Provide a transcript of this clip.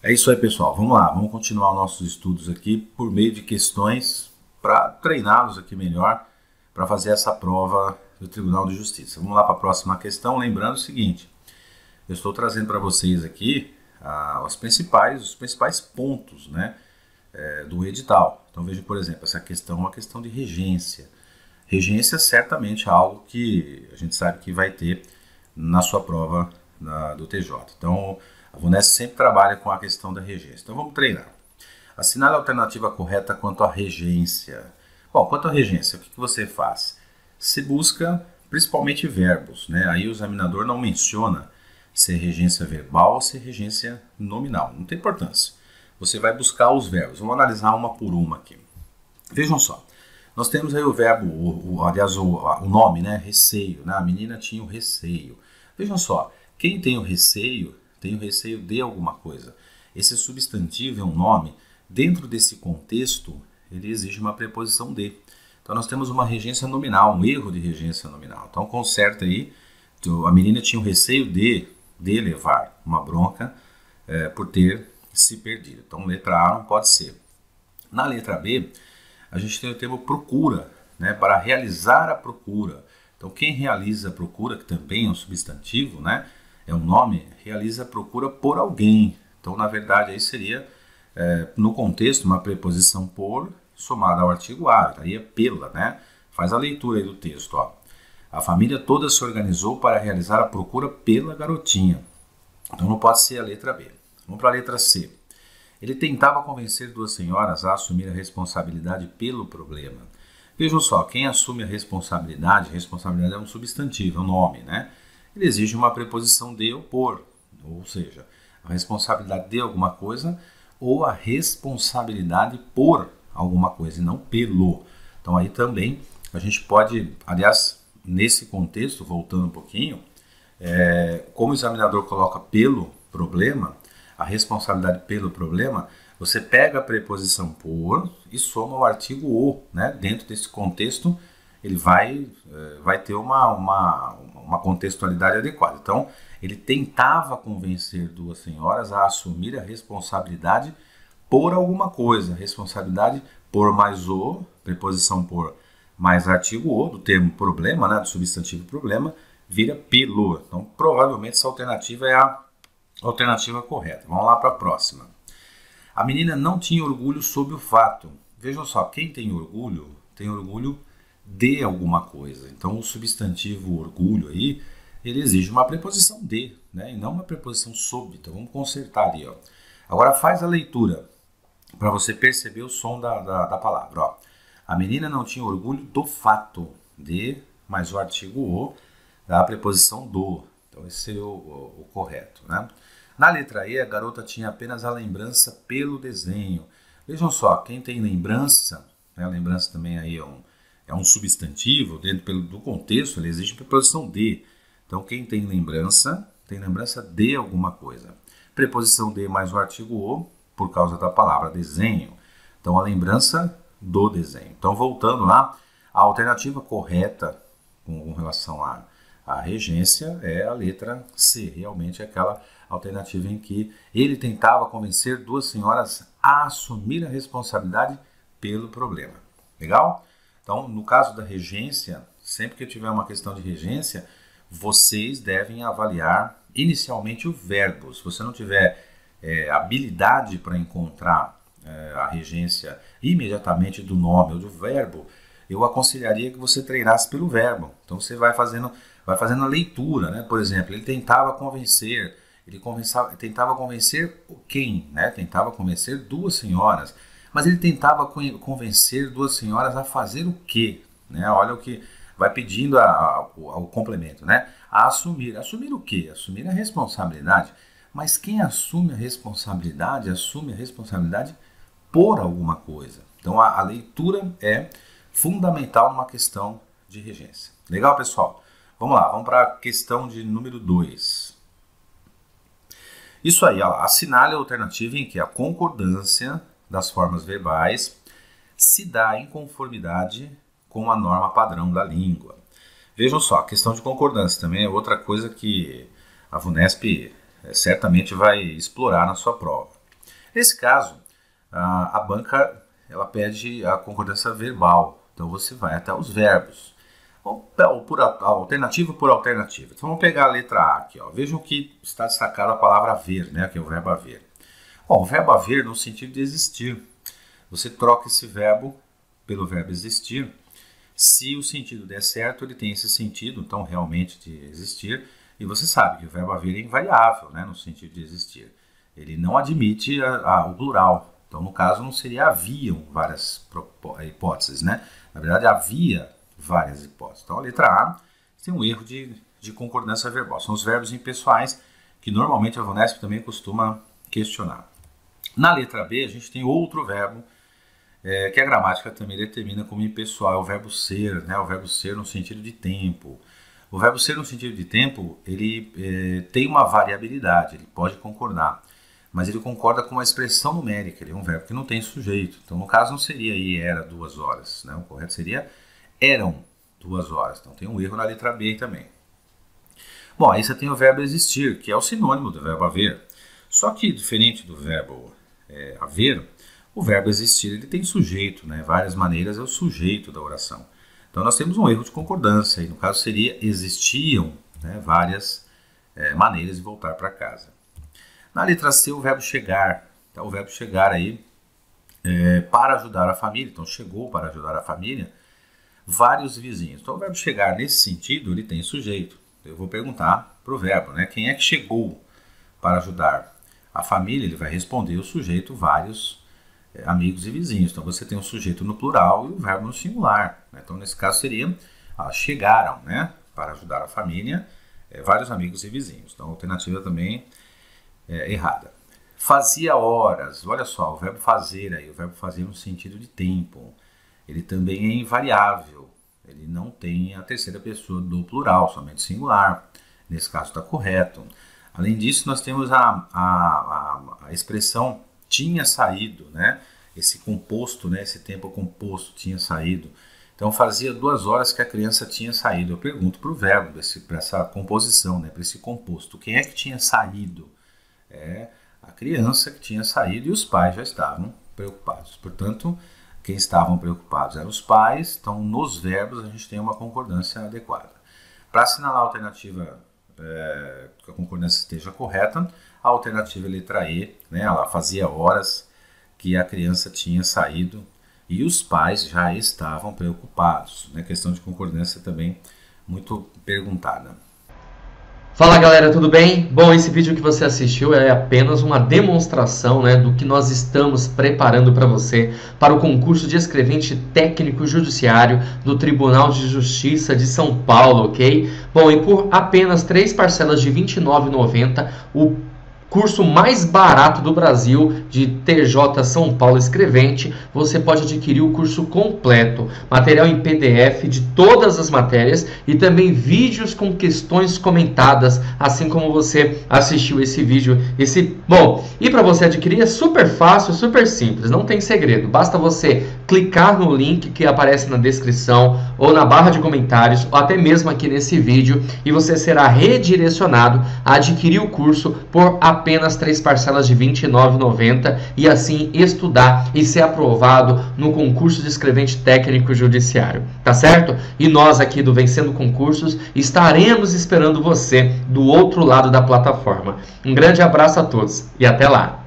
É isso aí, pessoal. Vamos lá, vamos continuar nossos estudos aqui por meio de questões para treiná-los aqui melhor para fazer essa prova do Tribunal de Justiça. Vamos lá para a próxima questão, lembrando o seguinte: eu estou trazendo para vocês aqui os principais pontos, né, do edital. Então veja, por exemplo, essa questão é uma questão de regência. Regência certamente é algo que a gente sabe que vai ter na sua prova do TJ. Então a VUNESP sempre trabalha com a questão da regência. Então vamos treinar. Assinale a alternativa correta quanto à regência. Bom, quanto à regência, o que você faz? Você busca principalmente verbos, né? Aí o examinador não menciona se é regência verbal ou se é regência nominal. Não tem importância. Você vai buscar os verbos. Vamos analisar uma por uma aqui. Vejam só. Nós temos aí o verbo, aliás, o nome, né? Receio. Né? A menina tinha o receio. Vejam só. Quem tem o receio de alguma coisa. Esse substantivo é um nome. Dentro desse contexto, ele exige uma preposição de. Então, nós temos uma regência nominal, um erro de regência nominal. Então, conserta aí. A menina tinha o receio de levar uma bronca por ter se perdido. Então, letra A não pode ser. Na letra B, a gente tem o termo procura, né, para realizar a procura. Então, quem realiza a procura, que também é um substantivo, né, é um nome, realiza a procura por alguém. Então, na verdade, aí seria, no contexto, uma preposição por somada ao artigo A, aí é pela, né? Faz a leitura aí do texto, ó. A família toda se organizou para realizar a procura pela garotinha. Então, não pode ser a letra B. Vamos para a letra C. Ele tentava convencer duas senhoras a assumir a responsabilidade pelo problema. Vejam só, quem assume a responsabilidade é um substantivo, é um nome, né? Ele exige uma preposição de ou por, ou seja, a responsabilidade de alguma coisa ou a responsabilidade por alguma coisa e não pelo. Então aí também a gente pode, aliás, nesse contexto, voltando um pouquinho, como o examinador coloca pelo problema, a responsabilidade pelo problema, você pega a preposição por e soma o artigo o, né? Dentro desse contexto, ele vai ter uma contextualidade adequada. Então, ele tentava convencer duas senhoras a assumir a responsabilidade por alguma coisa. Responsabilidade por mais o, preposição por mais artigo o, do termo problema, né? Do substantivo problema, vira pelo. Então, provavelmente essa alternativa é a alternativa correta. Vamos lá para a próxima. A menina não tinha orgulho sobre o fato. Vejam só, quem tem orgulho de alguma coisa. Então, o substantivo orgulho aí, ele exige uma preposição de, né? E não uma preposição sobre. Então, vamos consertar ali, ó. Agora, faz a leitura para você perceber o som da palavra, ó. A menina não tinha orgulho do fato de, mais o artigo o, da preposição do. Então, esse seria o correto, né? Na letra E, a garota tinha apenas a lembrança pelo desenho. Vejam só, quem tem lembrança, né? A lembrança também aí é um substantivo, dentro do contexto, ele exige preposição de. Então, quem tem lembrança de alguma coisa. Preposição de mais o artigo o, por causa da palavra desenho. Então, a lembrança do desenho. Então, voltando lá, a alternativa correta com relação à regência é a letra C. Realmente é aquela alternativa em que ele tentava convencer duas senhoras a assumir a responsabilidade pelo problema. Legal? Então, no caso da regência, sempre que tiver uma questão de regência, vocês devem avaliar inicialmente o verbo. Se você não tiver habilidade para encontrar a regência imediatamente do nome ou do verbo, eu aconselharia que você treinasse pelo verbo. Então, você vai fazendo a leitura, né? Por exemplo, ele tentava convencer, tentava convencer quem? Né? Tentava convencer duas senhoras. Mas ele tentava convencer duas senhoras a fazer o quê? Né? Olha o que vai pedindo ao complemento, né? A assumir. Assumir o quê? Assumir a responsabilidade. Mas quem assume a responsabilidade por alguma coisa. Então, a leitura é fundamental numa questão de regência. Legal, pessoal? Vamos lá, vamos para a questão de número 2. Isso aí, ó, assinale a alternativa em que a concordância das formas verbais se dá em conformidade com a norma padrão da língua. Vejam só, a questão de concordância também é outra coisa que a VUNESP certamente vai explorar na sua prova. Nesse caso, a banca ela pede a concordância verbal, então você vai até os verbos, ou por alternativa por alternativa. Então vamos pegar a letra A aqui, ó. Vejam que está destacada a palavra haver, né, que é o verbo haver. Bom, o verbo haver no sentido de existir. Você troca esse verbo pelo verbo existir. Se o sentido der certo, ele tem esse sentido, então realmente de existir. E você sabe que o verbo haver é invariável, né, no sentido de existir. Ele não admite o plural. Então, no caso, não seria haviam várias hipóteses, né? Na verdade, havia várias hipóteses. Então, a letra A tem um erro de concordância verbal. São os verbos impessoais que normalmente a VUNESP também costuma questionar. Na letra B, a gente tem outro verbo que a gramática também determina como impessoal, é o verbo ser, né? O verbo ser no sentido de tempo. O verbo ser no sentido de tempo, ele tem uma variabilidade, ele pode concordar, mas ele concorda com uma expressão numérica, ele é um verbo que não tem sujeito. Então, no caso, não seria aí era 2 horas, né? O correto seria eram 2 horas. Então, tem um erro na letra B também. Bom, aí você tem o verbo existir, que é o sinônimo do verbo haver. Só que, diferente do verbo haver, o verbo existir ele tem sujeito, né? Várias maneiras é o sujeito da oração. Então, nós temos um erro de concordância. E, no caso, seria existiam, né, várias maneiras de voltar para casa. Na letra C, o verbo chegar. Então, o verbo chegar aí para ajudar a família. Então, chegou para ajudar a família vários vizinhos. Então, o verbo chegar, nesse sentido, ele tem sujeito. Eu vou perguntar para o verbo, né? Quem é que chegou para ajudar a família? Ele vai responder o sujeito vários amigos e vizinhos. Então, você tem o sujeito no plural e o verbo no singular, né? Então, nesse caso, seria chegaram, né? Para ajudar a família, vários amigos e vizinhos. Então, a alternativa também errada. Fazia horas. Olha só, o verbo fazer aí, o verbo fazer no sentido de tempo. Ele também é invariável. Ele não tem a terceira pessoa do plural, somente singular. Nesse caso está correto. Além disso, nós temos a expressão tinha saído, né? Esse composto, né? Esse tempo composto tinha saído. Então, fazia 2 horas que a criança tinha saído. Eu pergunto para o verbo, para essa composição, né? Para esse composto. Quem é que tinha saído? A criança que tinha saído e os pais já estavam preocupados. Portanto, quem estavam preocupados eram os pais. Então, nos verbos, a gente tem uma concordância adequada. Para assinalar a alternativa que a concordância esteja correta, a alternativa é a letra E, né? Ela fazia horas que a criança tinha saído e os pais já estavam preocupados. Né? Questão de concordância também muito perguntada. Fala galera, tudo bem? Bom, esse vídeo que você assistiu é apenas uma demonstração, né, do que nós estamos preparando para você para o concurso de escrevente técnico judiciário do Tribunal de Justiça de São Paulo, ok? Bom, e por apenas 3 parcelas de R$ 29,90, o curso mais barato do Brasil de TJ São Paulo Escrevente, você pode adquirir o curso completo, material em PDF de todas as matérias e também vídeos com questões comentadas, assim como você assistiu esse vídeo. Bom, e para você adquirir é super fácil, super simples, não tem segredo, basta você clicar no link que aparece na descrição ou na barra de comentários ou até mesmo aqui nesse vídeo e você será redirecionado a adquirir o curso por apenas 3 parcelas de R$ 29,90 e assim estudar e ser aprovado no concurso de escrevente técnico judiciário, tá certo? E nós aqui do Vencendo Concursos estaremos esperando você do outro lado da plataforma. Um grande abraço a todos e até lá!